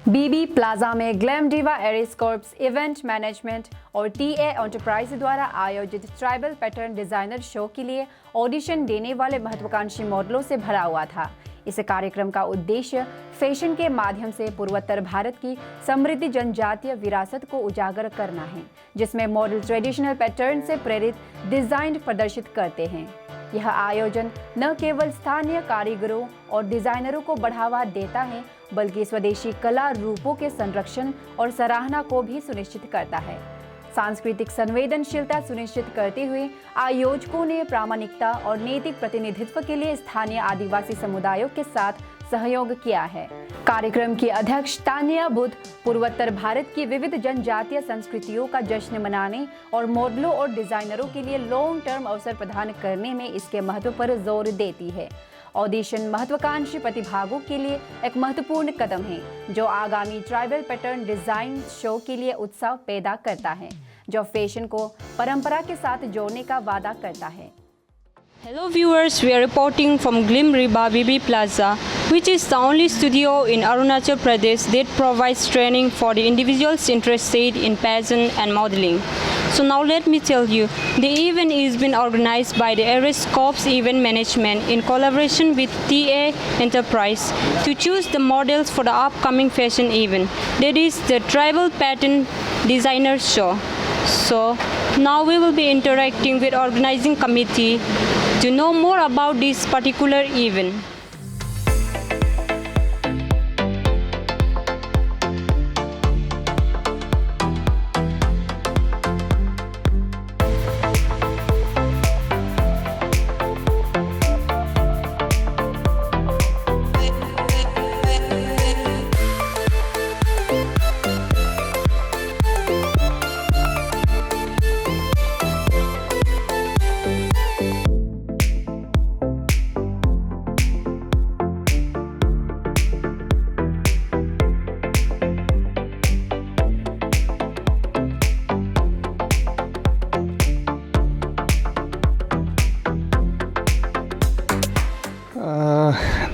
बीबी Plaza में Glam Diva Aris Corps Event Management और TA Enterprise द्वारा आयोजित ट्राइबल पैटर्न डिजाइनर शो के लिए ऑडिशन देने वाले महत्वाकांक्षी मॉडलों से भरा हुआ था। इस कार्यक्रम का उद्देश्य फैशन के माध्यम से पूर्वोत्तर भारत की समृद्ध जनजातीय विरासत को उजागर करना है, जिसमें मॉडल ट्रेडिशनल पैटर्न से प्रेरित डिजाइन प्रदर्शित करते हैं। यह आयोजन न केवल स्थानीय कारीगरों और डिजाइनरों को बढ़ावा देता है, बल्कि स्वदेशी कला रूपों के संरक्षण और सराहना को भी सुनिश्चित करता है। सांस्कृतिक संवेदनशीलता सुनिश्चित करते हुए आयोजकों ने प्रामाणिकता और नैतिक प्रतिनिधित्व के लिए स्थानीय आदिवासी समुदायों के साथ सहयोग किया है। कार्यक्रम की अध्यक्ष तानिया बुद्ध पूर्वोत्तर भारत की विविध जनजातीय संस्कृतियों का जश्न मनाने और मॉडलों और डिजाइनरों के लिए लॉन्ग टर्म अवसर प्रदान करने में इसके महत्व पर जोर देती है। ऑडिशन महत्वाकांक्षी प्रतिभागों के लिए एक महत्वपूर्ण कदम है, जो आगामी ट्राइबल पैटर्न डिजाइन शो के लिए उत्साह पैदा करता है, जो फैशन को परंपरा के साथ जोड़ने का वादा करता है। Hello viewers, we are reporting from Glim Riba BB Plaza, which is the only studio in Arunachal Pradesh that provides training for the individuals interested in pageant and modeling. So now let me tell you, the event is been organized by the Ares Corps Event Management in collaboration with TA Enterprise to choose the models for the upcoming fashion event, that is the Tribal Pattern Designer Show. So now we will be interacting with organizing committee to know more about this particular event.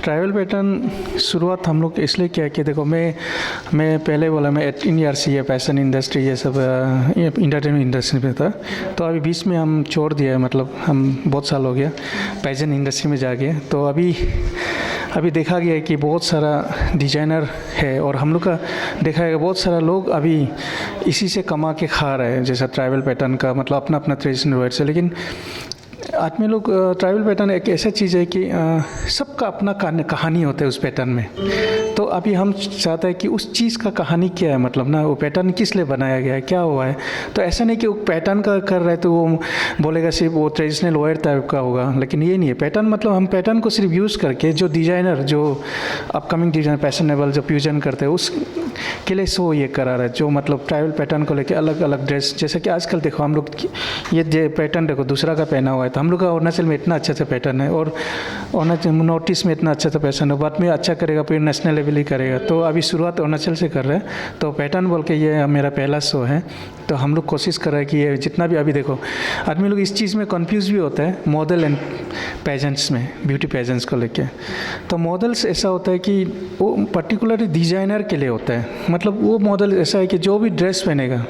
Tribal pattern शुरुआत हम लोग इसलिए किया कि देखो मैं पहले बोला मैं NERC है, फैशन इंडस्ट्री ये सब इंटरटेनमेंट इंडस्ट्री में था, तो अभी बीच में हम छोड़ दिया है, मतलब हम बहुत साल हो गया फैशन इंडस्ट्री में जा गए। तो अभी देखा गया है कि बहुत सारा डिजाइनर है और हम लोग का देखा है बहुत सारा लोग अभी इसी से कमा के खा रहे हैं, जैसा ट्राइबल पैटर्न का मतलब अपना अपना ट्रेडिशनल वेयर से। लेकिन आदमी लोग ट्राइबल पैटर्न एक ऐसा चीज़ है कि सबका अपना कहानी होता है उस पैटर्न में। तो अभी हम चाहते हैं कि उस चीज़ का कहानी क्या है, मतलब ना वो पैटर्न किस लिए बनाया गया है, क्या हुआ है। तो ऐसा नहीं कि वो पैटर्न का कर रहा है तो वो बोलेगा सिर्फ वो ट्रेडिशनल वेयर टाइप का होगा, लेकिन ये नहीं है। पैटर्न मतलब हम पैटर्न को सिर्फ यूज़ करके जो डिज़ाइनर जो अपकमिंग डिज़ाइनर फैशनेबल जो फ्यूजन करते हैं उसके लिए शो ये करा रहा है, जो मतलब ट्राइबल पैटर्न को लेकर अलग अलग ड्रेस। जैसे कि आजकल देखो हम लोग ये पैटर्न देखो दूसरा का पहना हुआ है, तो हम लोग का अरुणाचल में इतना अच्छा पैटर्न है और अरुणाचल नॉर्थ ईस्ट में इतना अच्छा पैटर्न है, बाद में अच्छा करेगा फिर नेशनल लेवल ही करेगा। तो अभी शुरुआत अरुणाचल से कर रहे हैं, तो पैटर्न बोल के ये मेरा पहला शो है। तो हम लोग कोशिश कर रहे हैं कि ये जितना भी अभी देखो आदमी लोग इस चीज़ में कंफ्यूज भी होता है मॉडल एंड पेजेंट्स में, ब्यूटी पेजेंट्स को लेके। तो मॉडल्स ऐसा होता है कि वो पर्टिकुलरली डिज़ाइनर के लिए होता है, मतलब वो मॉडल ऐसा है कि जो भी ड्रेस पहनेगा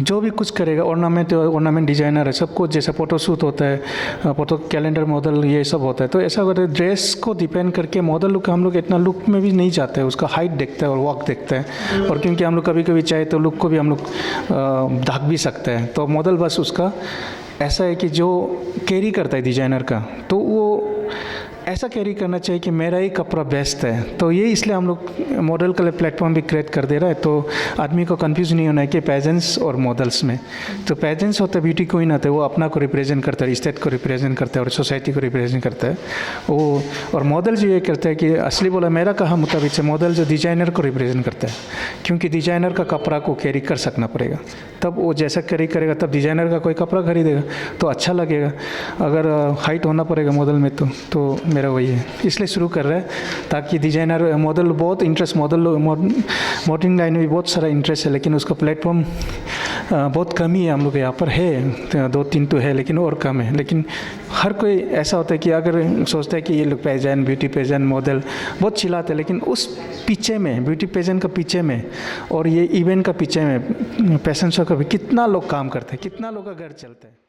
जो भी कुछ करेगा ऑर्नामेंट डिजाइनर है, सबको जैसा फोटोशूट होता है, फोटो कैलेंडर मॉडल ये सब होता है। तो ऐसा होता है ड्रेस को डिपेंड करके मॉडल लुक हम लोग इतना लुक में भी नहीं जाते हैं, उसका हाइट देखता है और वॉक देखता है। और क्योंकि हम लोग कभी कभी चाहे तो लुक को भी हम लोग ढक भी सकते हैं, तो मॉडल बस उसका ऐसा है कि जो कैरी करता है डिजाइनर का, तो वो ऐसा कैरी करना चाहिए कि मेरा ही कपड़ा बेस्ट है। तो ये इसलिए हम लोग मॉडल का प्लेटफॉर्म भी क्रिएट कर दे रहा है, तो आदमी को कंफ्यूज नहीं होना है कि पेजेंट्स और मॉडल्स में। तो पेजेंट्स होता है ब्यूटी क्वीन होता है, वो अपना को रिप्रेजेंट करता है, स्टेट को रिप्रेजेंट करता है और सोसाइटी को रिप्रेजेंट करता है वो। और मॉडल जो ये करता है कि असली बोला मेरा कहा मुताबिक से मॉडल जो डिजाइनर को रिप्रेजेंट करता है, क्योंकि डिजाइनर का कपड़ा को कैरी कर सकना पड़ेगा, तब वो जैसा कैरी करेगा तब डिजाइनर का कोई कपड़ा खरीदेगा तो अच्छा लगेगा। अगर हाइट होना पड़ेगा मॉडल में तो मेरा वही है, इसलिए शुरू कर रहा है ताकि डिजाइनर मॉडल बहुत इंटरेस्ट मॉडलिंग लाइन में भी बहुत सारा इंटरेस्ट है, लेकिन उसका प्लेटफॉर्म बहुत कम ही हम लोग यहाँ पर है, 2-3 तो है लेकिन और कम है। लेकिन हर कोई ऐसा होता है कि अगर सोचता है कि ये लोग पेजेंट, ब्यूटी पेजेंट, मॉडल बहुत चिल्लाते हैं, लेकिन उस पीछे में, ब्यूटी पेजेंट का पीछे में और ये इवेंट का पीछे में, फैशन शो का भी कितना लोग काम करते हैं, कितना लोग का घर चलता है।